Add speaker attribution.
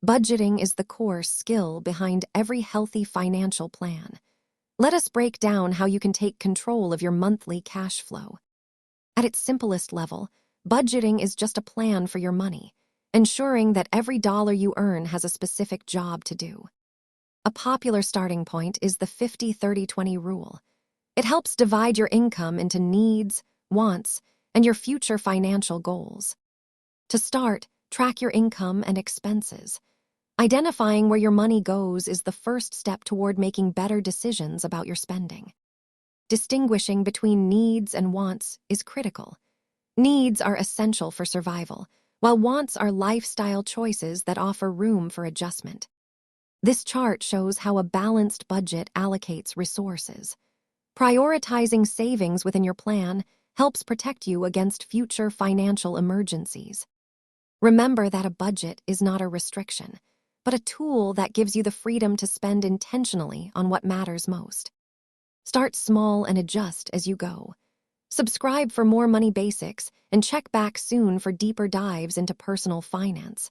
Speaker 1: Budgeting is the core skill behind every healthy financial plan. Let us break down how you can take control of your monthly cash flow. At its simplest level, budgeting is just a plan for your money, ensuring that every dollar you earn has a specific job to do. A popular starting point is the 50-30-20 rule. It helps divide your income into needs, wants, and your future financial goals. To start, track your income and expenses. Identifying where your money goes is the first step toward making better decisions about your spending. Distinguishing between needs and wants is critical. Needs are essential for survival, while wants are lifestyle choices that offer room for adjustment. This chart shows how a balanced budget allocates resources. Prioritizing savings within your plan helps protect you against future financial emergencies. Remember that a budget is not a restriction, but a tool that gives you the freedom to spend intentionally on what matters most. Start small and adjust as you go. Subscribe for more money basics and check back soon for deeper dives into personal finance.